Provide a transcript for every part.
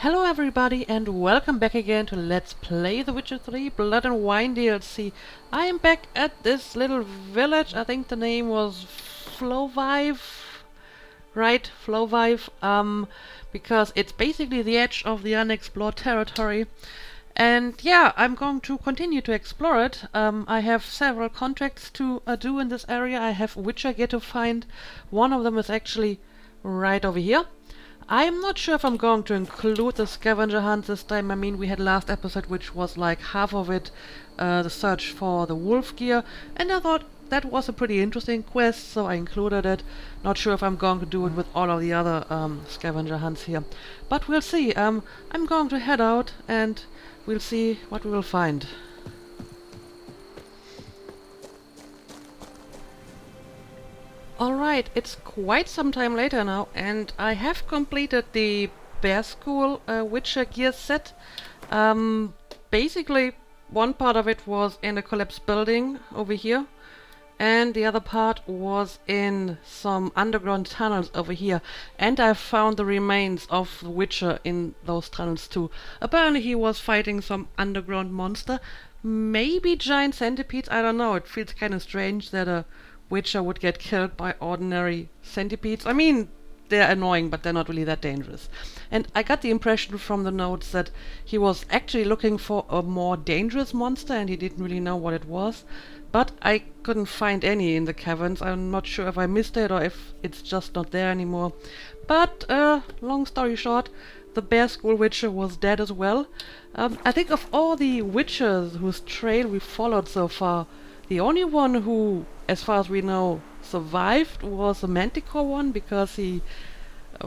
Hello everybody and welcome back again to Let's Play The Witcher 3 Blood and Wine DLC. I am back at this little village. I think the name was Flovive. Right, Flovive. Because it's basically the edge of the unexplored territory. And yeah, I'm going to continue to explore it. I have several contracts to do in this area. I have Witcher gear to find. One of them is actually right over here. I'm not sure if I'm going to include the scavenger hunt this time. I mean, we had last episode, which was like half of it, the search for the wolf gear, and I thought that was a pretty interesting quest, so I included it. Not sure if I'm going to do it with all of the other scavenger hunts here, but we'll see. I'm going to head out and we'll see what we will find. Alright, it's quite some time later now, and I have completed the Bear School Witcher gear set. Basically, one part of it was in a collapsed building over here, and the other part was in some underground tunnels over here. And I found the remains of the Witcher in those tunnels too. Apparently he was fighting some underground monster, maybe giant centipedes, I don't know. It feels kind of strange that a Witcher would get killed by ordinary centipedes. I mean, they're annoying, but they're not really that dangerous. And I got the impression from the notes that he was actually looking for a more dangerous monster and he didn't really know what it was. But I couldn't find any in the caverns. I'm not sure if I missed it or if it's just not there anymore. But, long story short, the Bear School Witcher was dead as well. I think of all the Witchers whose trail we followed so far, the only one who, as far as we know, survived was the Manticore one, because he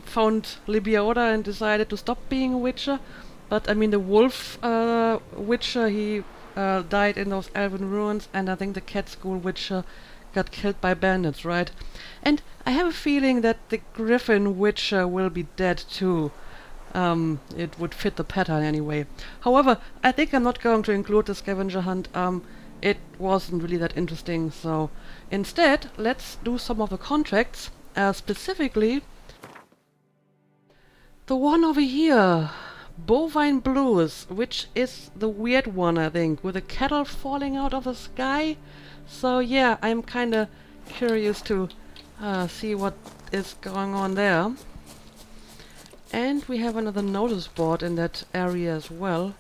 found Libioda and decided to stop being a Witcher. But I mean, the Wolf Witcher, he died in those elven ruins, and I think the Cat School Witcher got killed by bandits, right? And I have a feeling that the Griffin Witcher will be dead too. It would fit the pattern anyway. However, I think I'm not going to include the scavenger hunt. It wasn't really that interesting, so instead let's do some of the contracts, specifically the one over here, Bovine Blues, which is the weird one, I think, with the cattle falling out of the sky. So yeah, I'm kinda curious to see what is going on there. And we have another notice board in that area as well,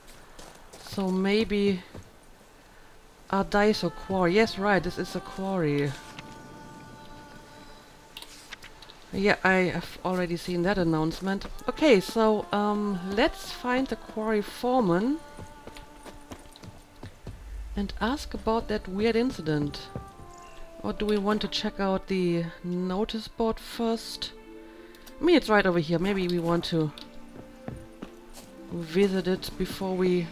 so maybe a Daiso quarry. Yes, right, this is a quarry. Yeah, I have already seen that announcement. Okay, so let's find the quarry foreman and ask about that weird incident. Or do we want to check out the notice board first? I mean, it's right over here. Maybe we want to visit it before we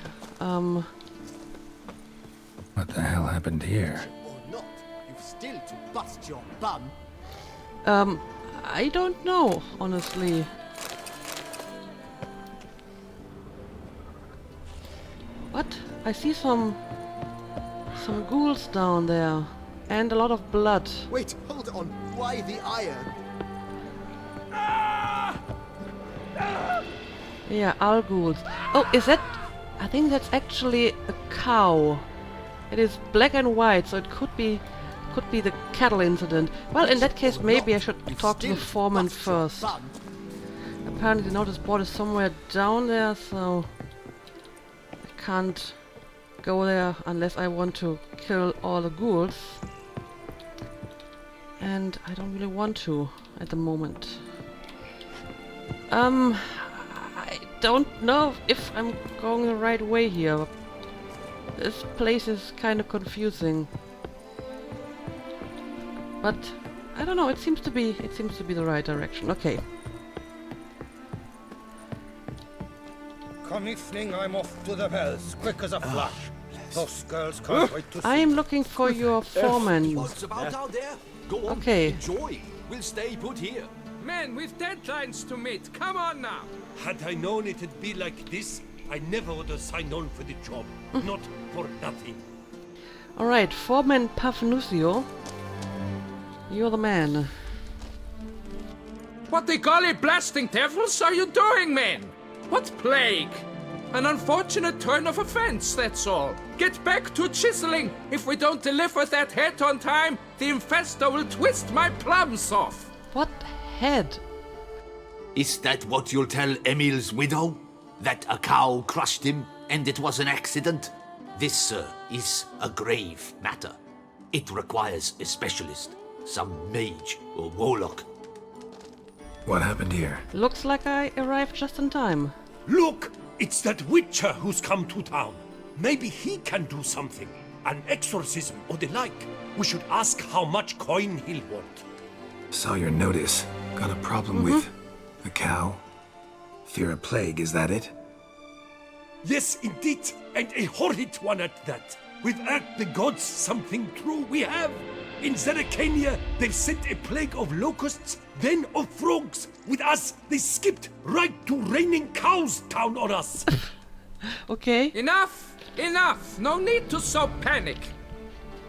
What the hell happened here? Or not, you've still to bust your bum. I don't know, honestly. What? I see some ghouls down there. And a lot of blood. Wait, hold on. Why the iron? Yeah, owl ghouls. Oh, is that... I think that's actually a cow. It is black and white, so it could be the cattle incident. Well, in that case, maybe I should talk to the foreman first. Apparently the notice board is somewhere down there, so I can't go there unless I want to kill all the ghouls. And I don't really want to at the moment. I don't know if I'm going the right way here. This place is kind of confusing. But I don't know, it seems to be the right direction. Okay. Come evening, I'm off to the bells, quick as a flash. Those girls can't wait to see. I am looking for your foreman. What's about out there? Go on, Okay. enjoy. We'll stay put here. Men, we've deadlines to meet. Come on now. Had I known it'd be like this, I never would have signed on for the job. Not for nothing. Alright, foreman Pafnusio. You're the man. What the golly blasting devils are you doing, men? What plague? An unfortunate turn of offense, that's all. Get back to chiseling. If we don't deliver that head on time, the infestor will twist my plums off. What head? Is that what you'll tell Emil's widow? That a cow crushed him and it was an accident? This, sir, is a grave matter. It requires a specialist, some mage or warlock. What happened here? Looks like I arrived just in time. Look! It's that witcher who's come to town. Maybe he can do something. An exorcism or the like. We should ask how much coin he'll want. Saw your notice. Got a problem with a cow? Fear a plague, is that it? Yes, indeed, and a horrid one at that. We've asked the gods something true, we have. In Zeracania, they sent a plague of locusts, then of frogs. With us, they skipped right to raining cows down on us. Okay. Enough! Enough! No need to so panic.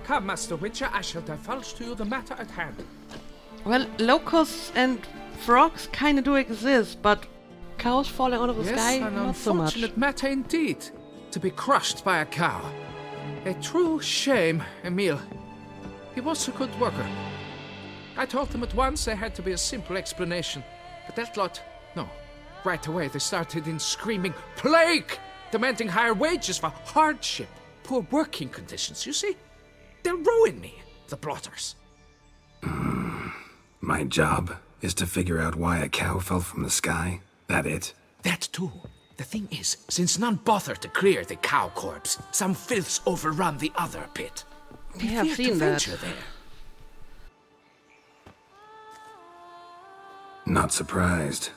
Come, Master Witcher, I shall divulge to you the matter at hand. Well, locusts and frogs kinda do exist, but cows falling out of the sky, Yes, an not so much. unfortunate matter indeed. To be crushed by a cow. A true shame, Emil. He was a good worker. I told them at once there had to be a simple explanation. But that lot, no. Right away they started in screaming, plague! Demanding higher wages for hardship, poor working conditions, you see? They'll ruin me, the blotters. My job is to figure out why a cow fell from the sky. That it? That too. The thing is, since none bothered to clear the cow corpse, some filths overrun the other pit. We Yeah, I've fear to seen that. venture there. Not surprised.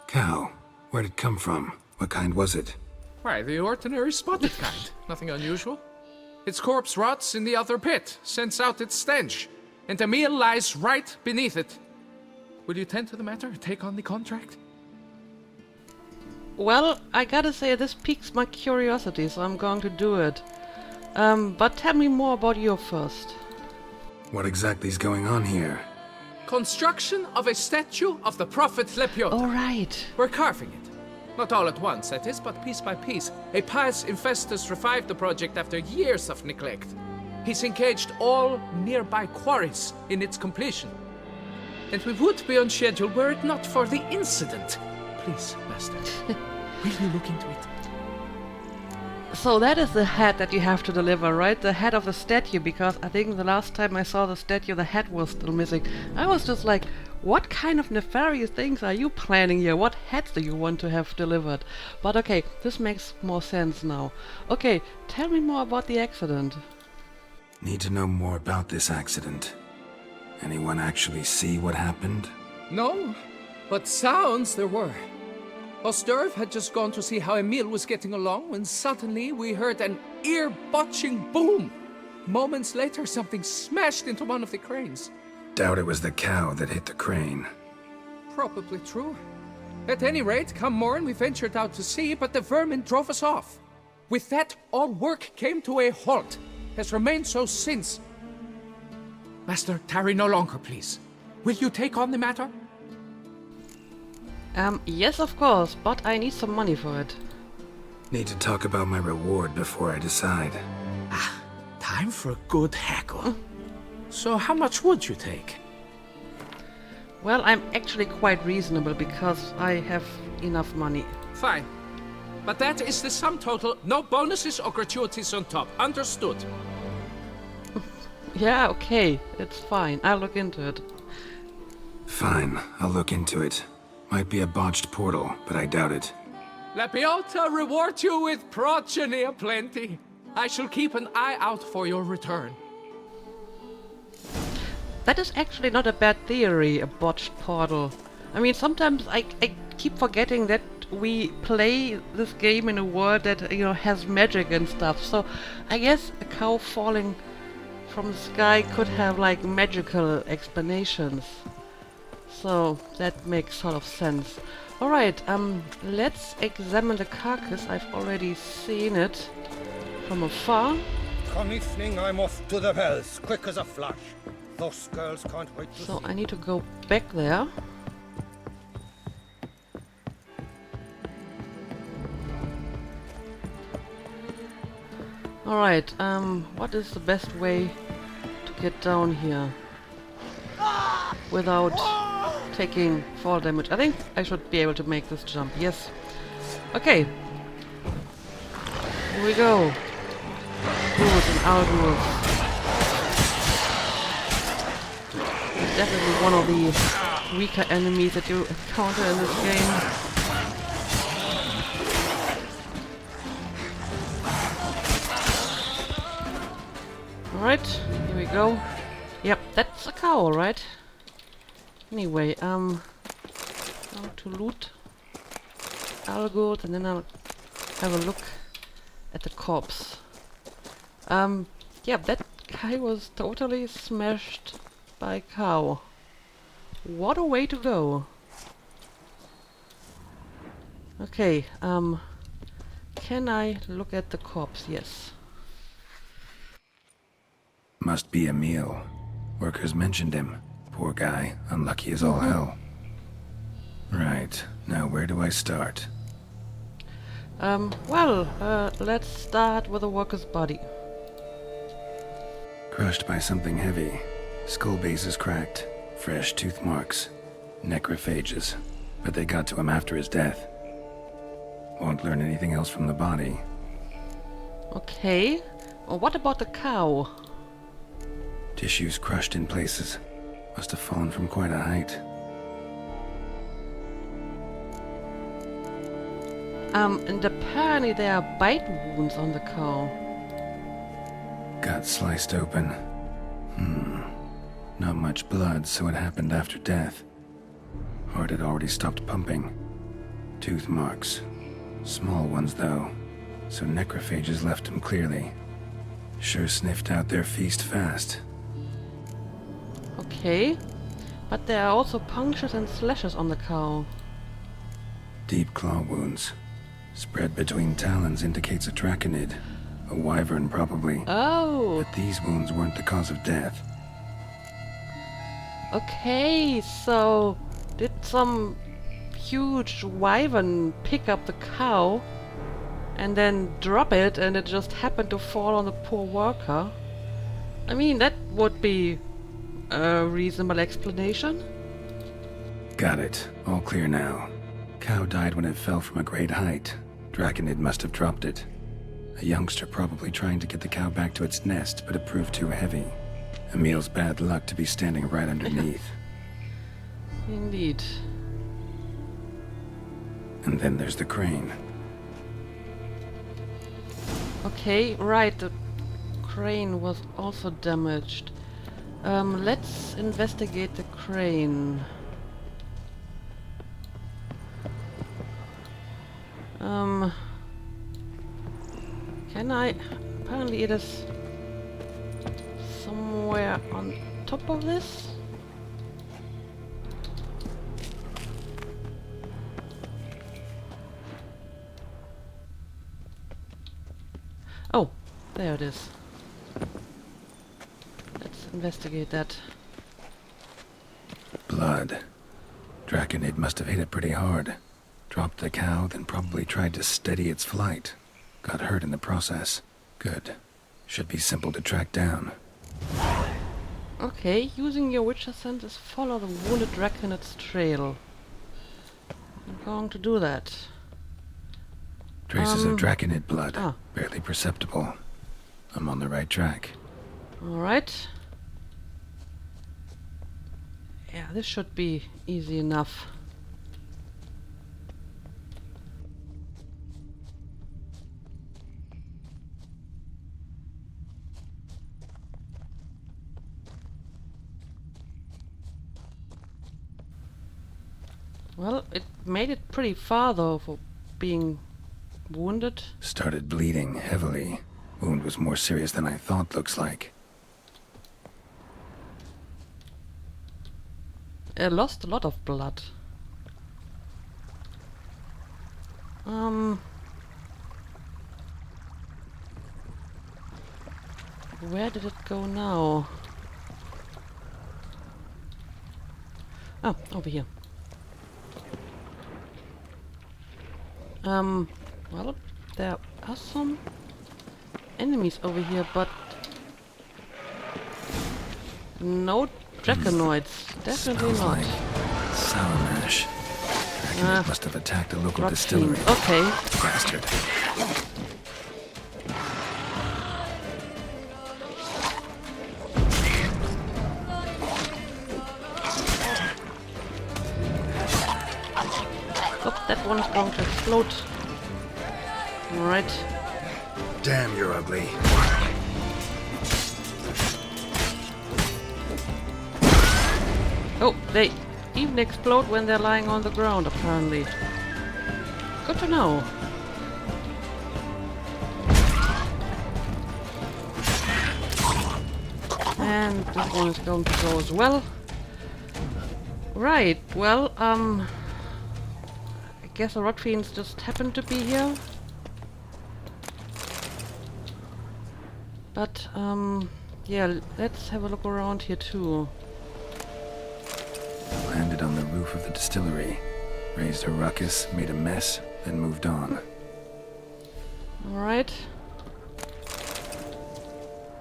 Cow. Where'd it come from? What kind was it? Why, the ordinary spotted kind. Nothing unusual. Its corpse rots in the other pit, sends out its stench, and Emil lies right beneath it. Will you tend to the matter, take on the contract? Well, I gotta say, this piques my curiosity, so I'm going to do it. But tell me more about you first. What exactly is going on here? Construction of a statue of the prophet Lepiot. Alright. We're carving it. Not all at once, that is, but piece by piece. A pious infestus revived the project after years of neglect. He's engaged all nearby quarries in its completion. And we would be on schedule were it not for the incident. Please, Master, will you look into it? So that is the head that you have to deliver, right? The head of the statue, because I think the last time I saw the statue, the head was still missing. I was just like, what kind of nefarious things are you planning here? What heads do you want to have delivered? But okay, this makes more sense now. Okay, tell me more about the accident. Need to know more about this accident. Anyone actually see what happened? No, but sounds there were. Osterv had just gone to see how Emil was getting along when suddenly we heard an ear-botching boom. Moments later, something smashed into one of the cranes. Doubt it was the cow that hit the crane. Probably true. At any rate, come morn, we ventured out to sea, but the vermin drove us off. With that, all work came to a halt. Has remained so since. Master, tarry no longer, please. Will you take on the matter? Yes, of course, but I need some money for it. Need to talk about my reward before I decide. Time for a good haggle. So how much would you take? Well, I'm actually quite reasonable because I have enough money. Fine. But that is the sum total, no bonuses or gratuities on top. Understood? Yeah, okay, it's fine. I'll look into it. Fine, I'll look into it. Might be a botched portal, but I doubt it. Lapiota reward you with progeny aplenty. I shall keep an eye out for your return. That is actually not a bad theory, a botched portal. I mean, sometimes I keep forgetting that we play this game in a world that, you know, has magic and stuff. So I guess a cow falling from the sky could have, like, magical explanations. So that makes sort of sense. Alright, let's examine the carcass. I've already seen it from afar. Come evening, I'm off to the wells, quick as a flash. Those girls can't wait to So see. I need to go back there. Alright, what is the best way to get down here without taking fall damage? I think I should be able to make this jump, yes. Okay. Here we go. Ghouls and Ghouls. Definitely one of the weaker enemies that you encounter in this game. Alright, here we go. Yep, that's a cow, right? Anyway, now to loot Algold, and then I'll have a look at the corpse. Yeah, that guy was totally smashed by a cow. What a way to go. Okay, can I look at the corpse? Yes. Must be Emil. Workers mentioned him. Poor guy, unlucky as all hell. Right, now where do I start? Well, let's start with the worker's body. Crushed by something heavy. Skull base is cracked. Fresh tooth marks. Necrophages. But they got to him after his death. Won't learn anything else from the body. Okay. Well, what about the cow? Tissues crushed in places. Must have fallen from quite a height. And apparently there are bite wounds on the cow. Gut sliced open. Not much blood, so it happened after death. Heart had already stopped pumping. Tooth marks. Small ones, though, so necrophages left him clearly. Sure sniffed out their feast fast. Okay. But there are also punctures and slashes on the cow. Deep claw wounds. Spread between talons indicates a draconid. A wyvern, probably. Oh! But these wounds weren't the cause of death. Okay, so did some huge wyvern pick up the cow and then drop it, and it just happened to fall on the poor worker? I mean, that would be a reasonable explanation. Got it. All clear now. Cow died when it fell from a great height. Draconid must have dropped it. A youngster probably trying to get the cow back to its nest, but it proved too heavy. Emil's bad luck to be standing right underneath. Indeed. And then there's the crane. Okay, right, the crane was also damaged. Let's investigate the crane. Can I? Apparently it is somewhere on top of this. Oh, there it is. Let's investigate that. Blood. Draconid must have hit it pretty hard. Dropped the cow, then probably tried to steady its flight. Got hurt in the process. Good. Should be simple to track down. Okay, using your witcher senses, follow the wounded draconid's trail. I'm going to do that. Traces of draconid blood. ah. Barely perceptible. I'm on the right track. Alright. Yeah, this should be easy enough. Well, it made it pretty far though for being wounded. Started bleeding heavily. Wound was more serious than I thought, looks like. It lost a lot of blood. Where did it go now? Oh, over here. Well, there are some enemies over here, but no Draconoids. Definitely Smells not. like sour mash. Draconid must have attacked a local Rock distillery. fiends. Okay. Bastard. Oh, that one's going to explode. Alright. Damn, you're ugly. Oh, they even explode when they're lying on the ground, apparently. Good to know. And this one is going to go as well. Right, well, I guess the rock fiends just happen to be here. But, yeah, let's have a look around here too. Landed on the roof of the distillery. Raised a ruckus, made a mess, then moved on. Alright.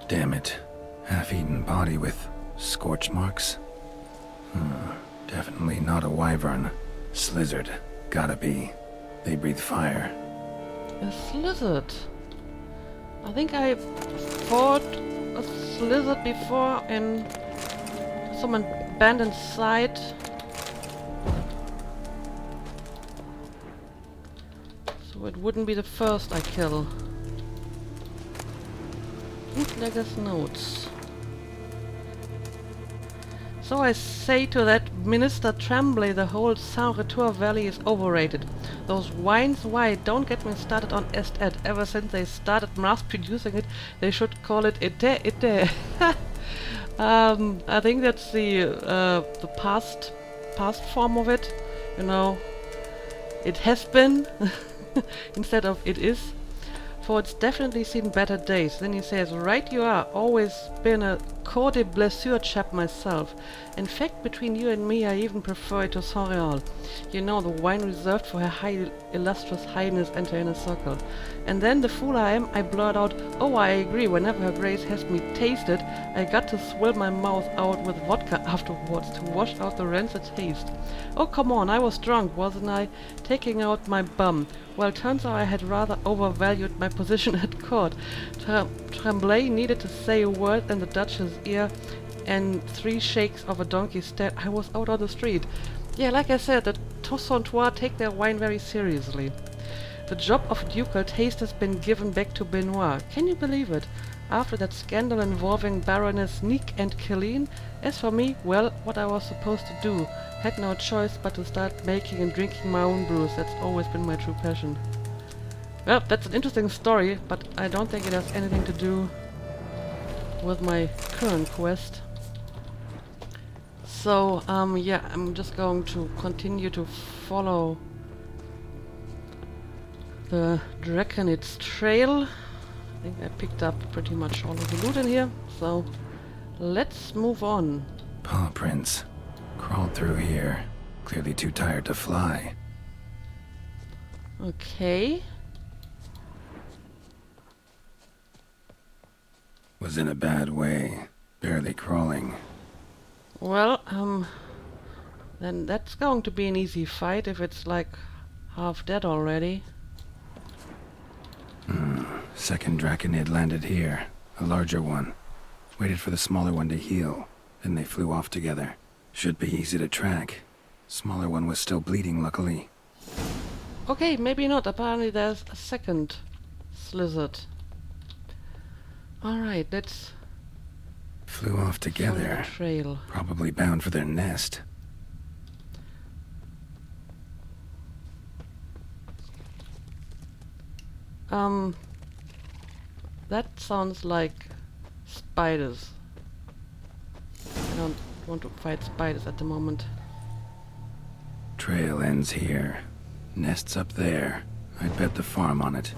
Damn it. Half-eaten body with scorch marks? Definitely not a wyvern. Slizzard. Gotta be. They breathe fire. A slizzard. I think I fought a slizzard before in some abandoned site. So it wouldn't be the first I kill. Bootlegger's notes. So I say to that Minister Tremblay, the whole Saint-Retour Valley is overrated. Those wines, why, don't get me started on Estet. Ever since they started mass producing it, they should call it Ete. I think that's the past form of it. You know, it has been instead of it is. For it's definitely seen better days. Then he says, right you are, always been a Cour de Blessure chap myself. In fact, between you and me, I even prefer it to Saint-Réal. You know, the wine reserved for Her High Illustrious Highness and her inner circle. And then, the fool I am, I blurt out, oh, I agree, whenever Her Grace has me tasted, I got to swill my mouth out with vodka afterwards to wash out the rancid taste. Oh, come on, I was drunk, wasn't I? Taking out my bum. Well, turns out I had rather overvalued my position at court. Tremblay needed to say a word in the Duchess's ear, and 3 shakes of a donkey's tail, I was out on the street. Yeah, like I said, the Toussaintois take their wine very seriously. The job of ducal taste has been given back to Benoit. Can you believe it? After that scandal involving Baroness Nick and Killeen, as for me, well, what I was supposed to do. Had no choice but to start making and drinking my own brews. That's always been my true passion. Well, that's an interesting story, but I don't think it has anything to do with my current quest. So, yeah, I'm just going to continue to follow the Draconid's trail. I think I picked up pretty much all of the loot in here, so let's move on. Paw prints. Crawled through here. Clearly too tired to fly. Okay. Was in a bad way. Barely crawling. Well, then that's going to be an easy fight if it's like half dead already. Second Draconid landed here. A larger one. Waited for the smaller one to heal. Then they flew off together. Should be easy to track. Smaller one was still bleeding, luckily. Okay, maybe not. Apparently there's a second slizzard. Alright, let's Flew off follow together. the trail. Probably bound for their nest. That sounds like spiders. I don't want to fight spiders at the moment. Trail ends here. Nest's up there. I'd bet the farm on it.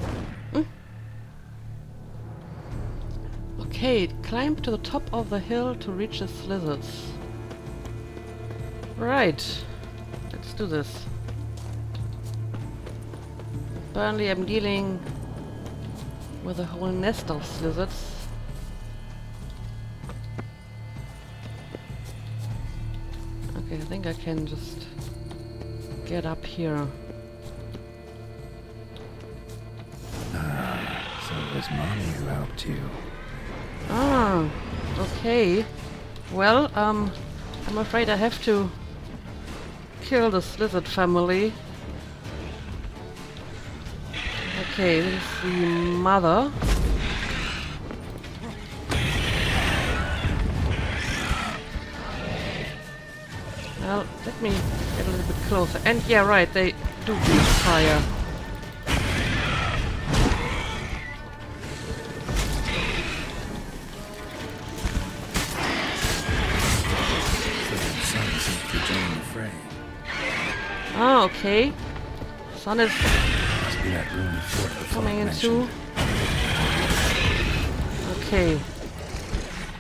Okay, climb to the top of the hill to reach the slizzards. Right, let's do this. Apparently I'm dealing with a whole nest of slizzards. Okay, I think I can just get up here. So it was Mommy who helped you. Ah, okay. Well, I'm afraid I have to kill the slizzard family. Okay, this is the mother. Well, let me get a little bit closer. And yeah, right, they do breathe fire. Ah, okay. Sun is coming in too. Okay.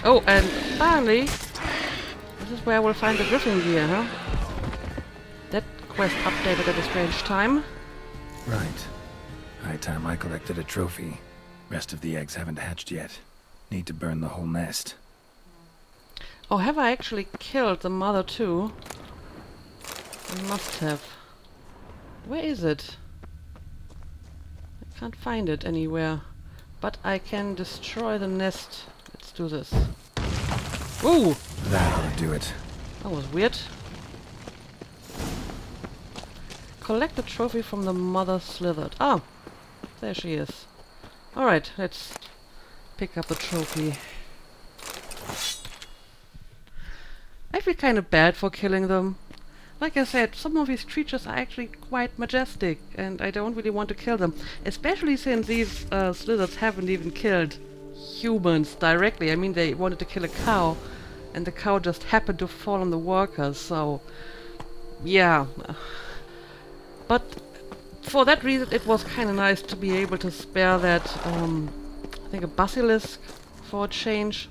Oh, and finally, this is where we'll find the griffin gear, huh? That quest updated at a strange time. Right. High time I collected a trophy. Rest of the eggs haven't hatched yet. Need to burn the whole nest. Oh, have I actually killed the mother too? I must have. Where is it? I can't find it anywhere. But I can destroy the nest. Let's do this. Ooh! That ought to do it. That was weird. Collect the trophy from the mother slithered. Ah! There she is. Alright, let's pick up the trophy. I feel kind of bad for killing them. Like I said, some of these creatures are actually quite majestic, and I don't really want to kill them. Especially since these slizzards haven't even killed humans directly. I mean, they wanted to kill a cow, and the cow just happened to fall on the workers, so... yeah. But for that reason, it was kind of nice to be able to spare that, I think a basilisk for a change.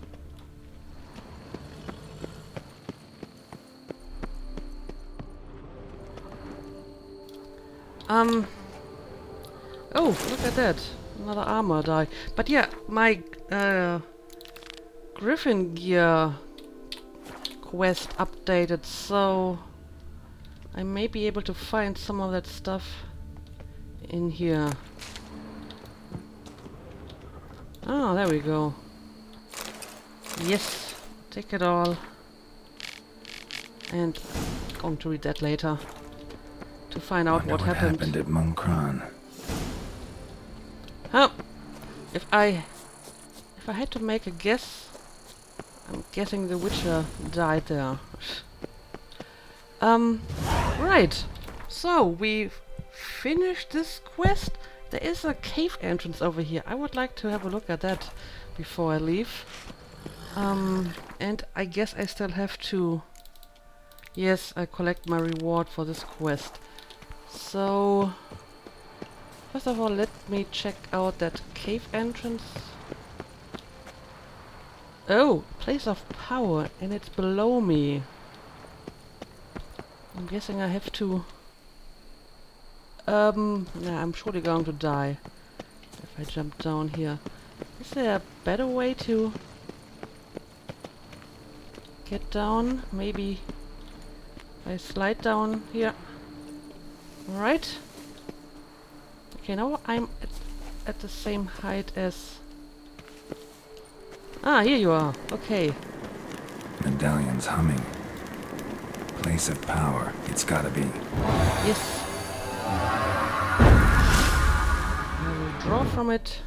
Oh, look at that. Another armor die. But yeah, my Griffin gear quest updated, so I may be able to find some of that stuff in here. Ah, there we go. Yes, take it all. And I'm going to read that later to find out what happened at Munkron. Huh. If I had to make a guess, I'm guessing the Witcher died there. Right. So we've finished this quest. There is a cave entrance over here. I would like to have a look at that before I leave. And I guess I still have to... yes, I collect my reward for this quest. So... first of all, let me check out that cave entrance. Oh, place of power, and it's below me. I'm guessing I have to... nah, I'm surely going to die if I jump down here. Is there a better way to get down? Maybe I slide down here. Alright. Okay, now I'm at the same height as... ah, here you are. Okay. Medallion's humming. Place of power. It's gotta be. Yes. I will draw from it.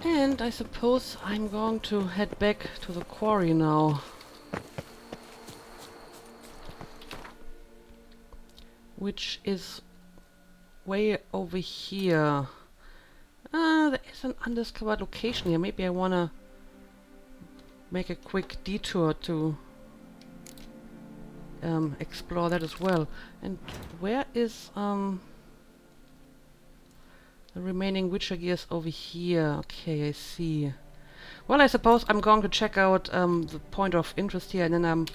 And I suppose I'm going to head back to the quarry now. Which is way over here. There is an undiscovered location here. Maybe I wanna make a quick detour to explore that as well. And where is the remaining Witcher gears? Over here? Okay, I see. Well, I suppose I'm going to check out the point of interest here, and then I'm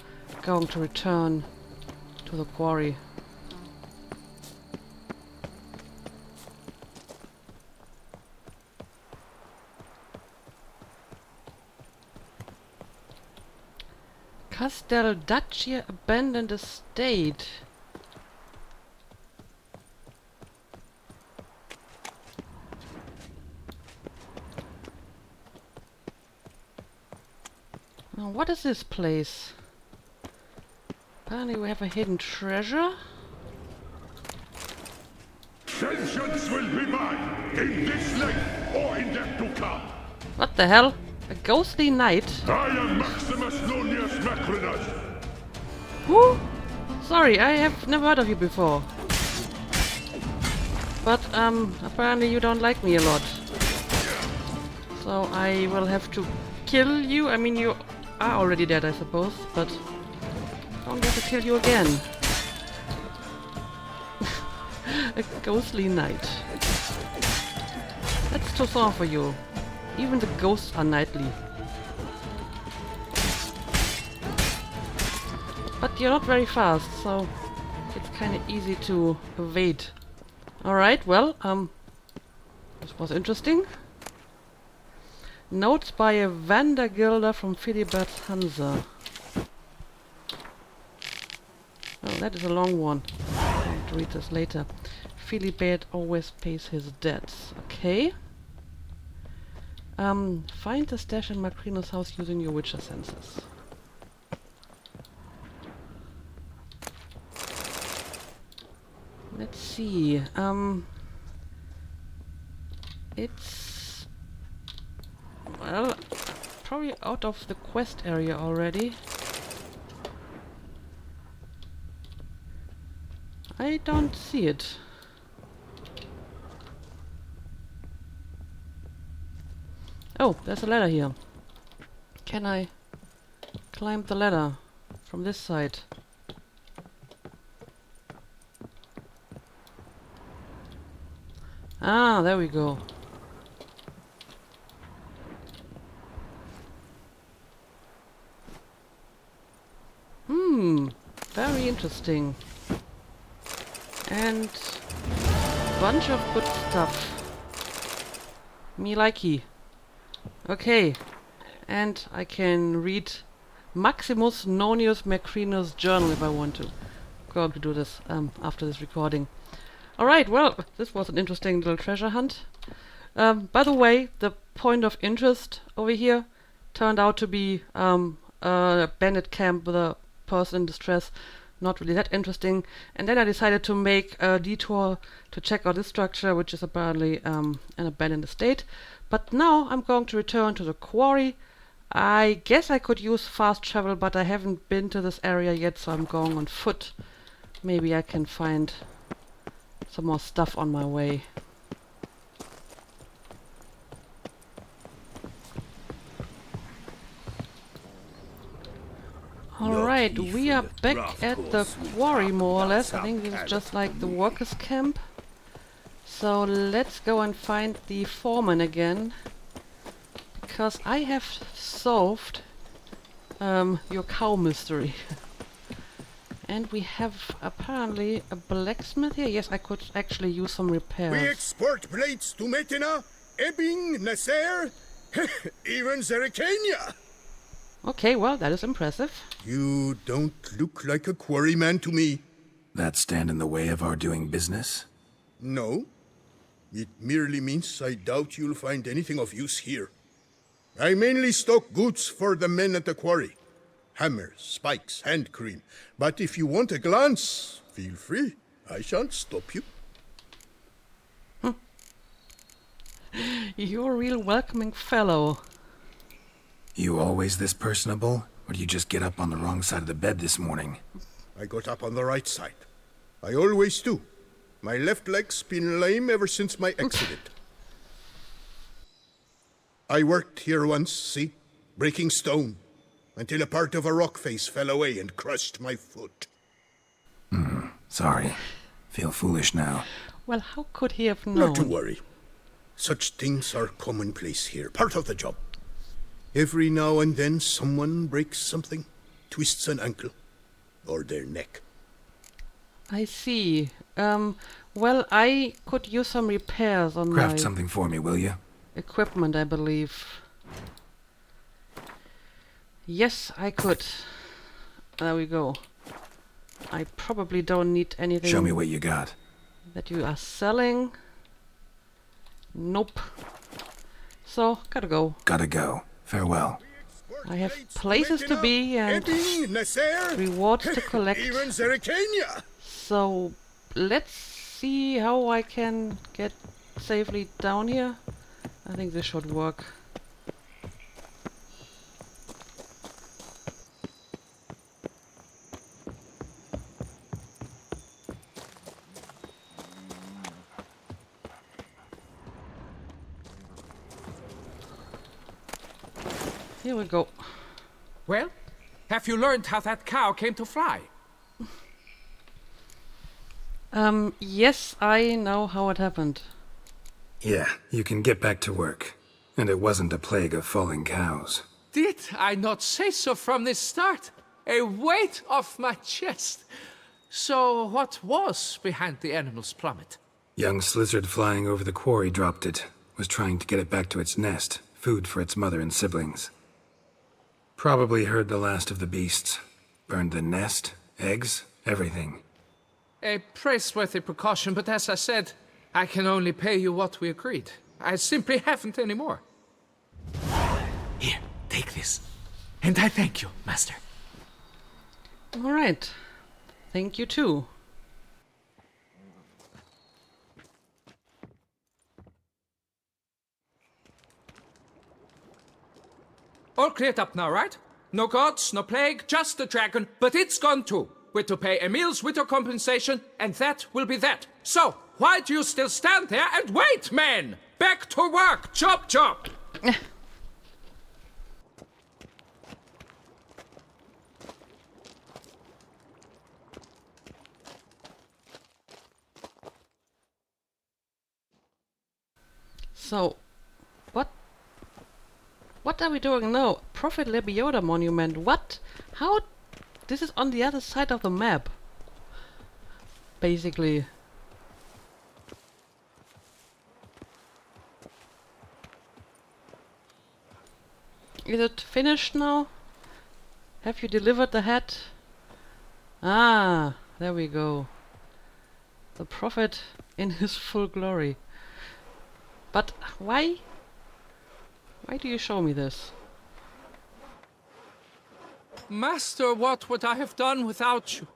going to return to the quarry. Castel Duchy abandoned estate. Now, what is this place? Apparently we have a hidden treasure. Vengeance will be mine, in this life or in death to come. What the hell? A ghostly knight? I am Maximus Nonius Macrinus. Who? Sorry, I have never heard of you before. But, apparently you don't like me a lot. So I will have to kill you. I mean, you are already dead, I suppose, but I don't have to kill you again. A ghostly knight. That's too soft for you. Even the ghosts are knightly. But you're not very fast, so it's kinda easy to evade. Alright, well, this was interesting. Notes by a Vandergilder from Philibert's Hansa. Oh, that is a long one. I'll have to read this later. Philibert always pays his debts. Okay. Find the stash in Macrinus' house using your Witcher senses. Let's see. It's... well, probably out of the quest area already. I don't see it. Oh, there's a ladder here. Can I climb the ladder from this side? Ah, there we go. Very interesting. And bunch of good stuff. Me likey. Okay. And I can read Maximus Nonius Macrinus' journal if I want to. I'm going to do this after this recording. Alright, well, this was an interesting little treasure hunt. By the way, the point of interest over here turned out to be a bandit camp with a person in distress. Not really that interesting. And then I decided to make a detour to check out this structure, which is apparently an abandoned estate. But now I'm going to return to the quarry. I guess I could use fast travel, but I haven't been to this area yet, so I'm going on foot. Maybe I can find some more stuff on my way. Alright, we are back at the quarry more or less. I think this is just like the workers' camp. So let's go and find the foreman again. Because I have solved your cow mystery. And we have apparently a blacksmith here. Yes, I could actually use some repairs. We export blades to Metina, Ebbing, Nasser, even Zerikania. Okay, well, that is impressive. You don't look like a quarryman to me. That stand in the way of our doing business? No. It merely means I doubt you'll find anything of use here. I mainly stock goods for the men at the quarry. Hammers, spikes, hand cream. But if you want a glance, feel free. I shan't stop you. You're a real welcoming fellow. You always this personable? Or do you just get up on the wrong side of the bed this morning? I got up on the right side. I always do. My left leg's been lame ever since my accident. I worked here once, see? Breaking stone. Until a part of a rock face fell away and crushed my foot. Sorry. Feel foolish now. Well, how could he have known? Not to worry. Such things are commonplace here, part of the job. Every now and then someone breaks something, twists an ankle, or their neck. I see. Well, I could use some repairs on Craft my something for me, will you? equipment, I believe. Yes, I could. There we go. I probably don't need anything. Show me what you got. That you are selling. Nope. So, gotta go. Gotta go. Farewell. I have places to be and rewards to collect. So, let's see how I can get safely down here. I think this should work. Here we go. Well, have you learned how that cow came to fly? Yes, I know how it happened. Yeah, you can get back to work. And it wasn't a plague of falling cows. Did I not say so from the start? A weight off my chest. So what was behind the animal's plummet? Young slizzard flying over the quarry dropped it. Was trying to get it back to its nest. Food for its mother and siblings. Probably heard the last of the beasts. Burned the nest, eggs, everything. A praiseworthy precaution, but as I said, I can only pay you what we agreed. I simply haven't any more. Here, take this. And I thank you, Master. Alright. Thank you too. All cleared up now, right? No gods, no plague, just the dragon, but it's gone too. We're to pay Emil's widow compensation, and that will be that. So, why do you still stand there and wait, men? Back to work! Chop, chop! So, what are we doing now? Prophet Lebioda monument. What? How? This is on the other side of the map. Basically. Is it finished now? Have you delivered the hat? Ah, there we go. The prophet in his full glory. But why? Why do you show me this? Master, what would I have done without you?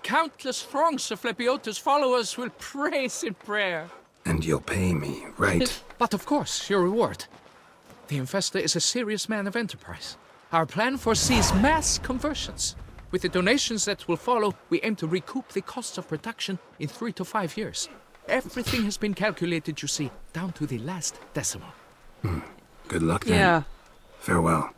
Countless throngs of Lebioda's followers will praise in prayer. And you'll pay me, right? But of course, your reward. The investor is a serious man of enterprise. Our plan foresees mass conversions. With the donations that will follow, we aim to recoup the costs of production in 3 to 5 years. Everything has been calculated, you see, down to the last decimal. Good luck then. Yeah. Farewell.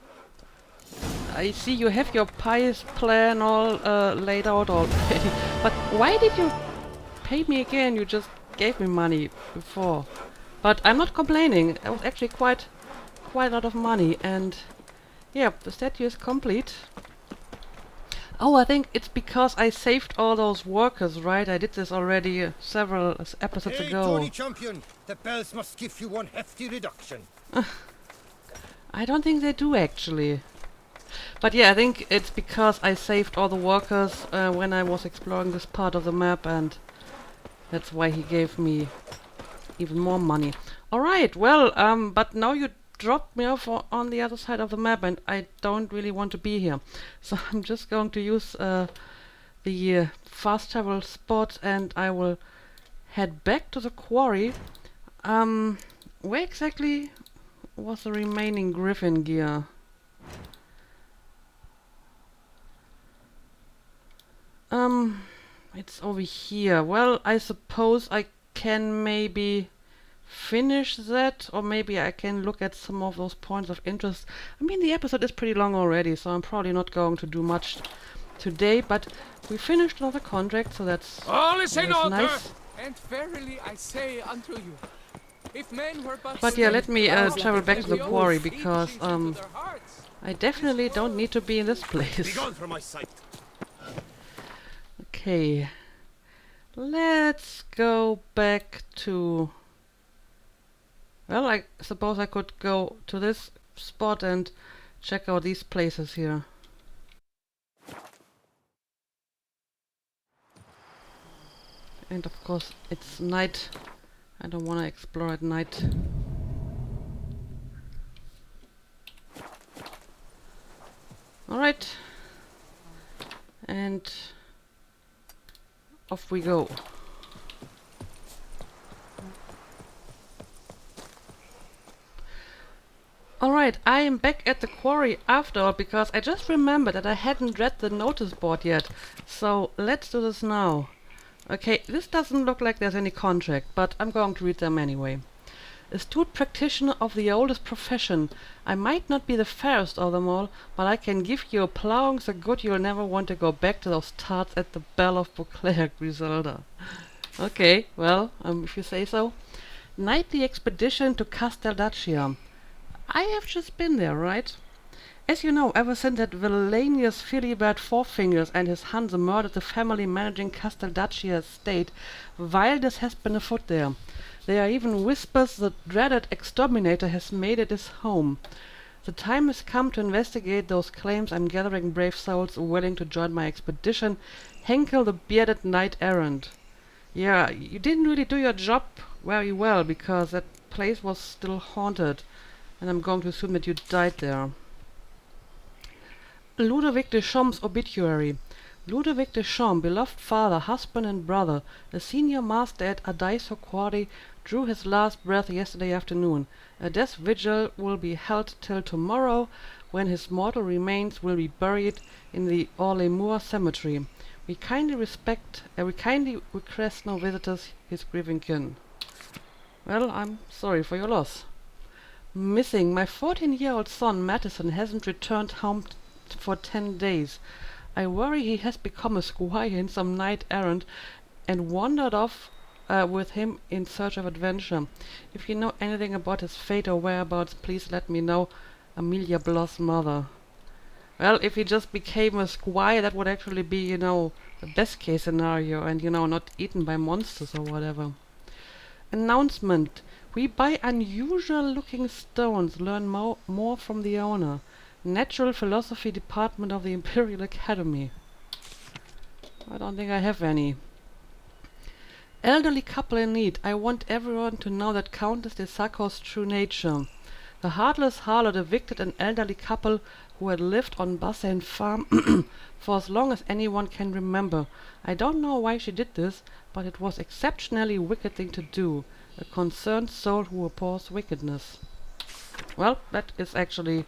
I see you have your pious plan all laid out already. But why did you pay me again? You just gave me money before. But I'm not complaining. It was actually quite a lot of money. And yeah, the statue is complete. Oh, I think it's because I saved all those workers, right? I did this already several episodes Hey, ago. Tony Champion, the bells must give you one hefty reduction. I don't think they do actually. But yeah, I think it's because I saved all the workers when I was exploring this part of the map, and that's why he gave me even more money. Alright, well, but now you dropped me off on the other side of the map, and I don't really want to be here. So I'm just going to use the fast travel spot, and I will head back to the quarry. Where exactly was the remaining griffin gear? It's over here. Well, I suppose I can maybe finish that, or maybe I can look at some of those points of interest. I mean, the episode is pretty long already, so I'm probably not going to do much today, but we finished another contract, so that's All is in order, nice. and verily I say unto you, if men were But yeah, let me travel back to the quarry, because I definitely don't need to be in this place. Begone from my sight. Okay, let's go back to... Well, I suppose I could go to this spot and check out these places here. And of course it's night. I don't want to explore at night. Alright. And off we go. Alright, I am back at the quarry after all because I just remembered that I hadn't read the notice board yet. So let's do this now. Okay, this doesn't look like there's any contract, but I'm going to read them anyway. Astute practitioner of the oldest profession. I might not be the fairest of them all, but I can give you a plowing so good you'll never want to go back to those tarts at the Bell of Beauclair, Griselda. Okay, well, if you say so. Nightly expedition to Casteldaccia. I have just been there, right? As you know, ever since that villainous Philibert Fourfingers and his Hanse murdered the family managing Casteldaccia estate, wildness has been afoot there. There are even whispers the dreaded exterminator has made it his home. The time has come to investigate those claims. I'm gathering brave souls willing to join my expedition. Henkel the bearded knight-errant. Yeah, you didn't really do your job very well, because that place was still haunted. And I'm going to assume that you died there. Ludovic de Champ's obituary. Ludovic de Champ, beloved father, husband and brother, a senior master at Adaiso Quarry, drew his last breath yesterday afternoon. A death vigil will be held till tomorrow, when his mortal remains will be buried in the Orlemoor cemetery. We kindly request no visitors, his grieving kin. Well, I'm sorry for your loss. Missing. My 14-year-old son, Madison, hasn't returned home for 10 days. I worry he has become a squire in some knight-errant and wandered off with him in search of adventure. If you know anything about his fate or whereabouts, please let me know. Amelia Bloss' mother. Well, if he just became a squire, that would actually be, you know, the best case scenario, and, you know, not eaten by monsters or whatever. Announcement. We buy unusual looking stones. Learn more from the owner. Natural Philosophy Department of the Imperial Academy. I don't think I have any. Elderly couple in need. I want everyone to know that Countess de Sacco's true nature. The heartless harlot evicted an elderly couple who had lived on Bassain Farm for as long as anyone can remember. I don't know why she did this, but it was exceptionally wicked thing to do. A concerned soul who abhors wickedness. Well, that is actually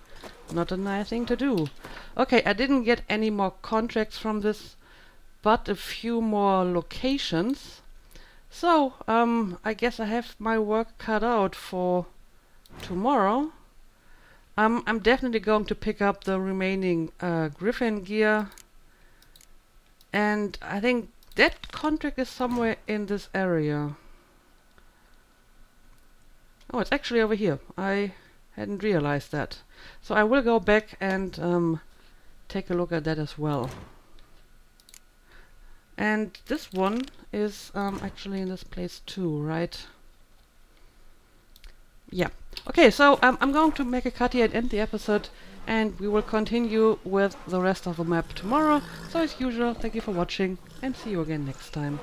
not a nice thing to do. Okay, I didn't get any more contracts from this, but a few more locations. So, I guess I have my work cut out for tomorrow. I'm definitely going to pick up the remaining Griffin gear. And I think that contract is somewhere in this area. Oh, it's actually over here. I hadn't realized that. So I will go back and take a look at that as well. And this one is actually in this place too, right? Yeah. Okay, so I'm going to make a cut here and end the episode, and we will continue with the rest of the map tomorrow. So as usual, thank you for watching, and see you again next time.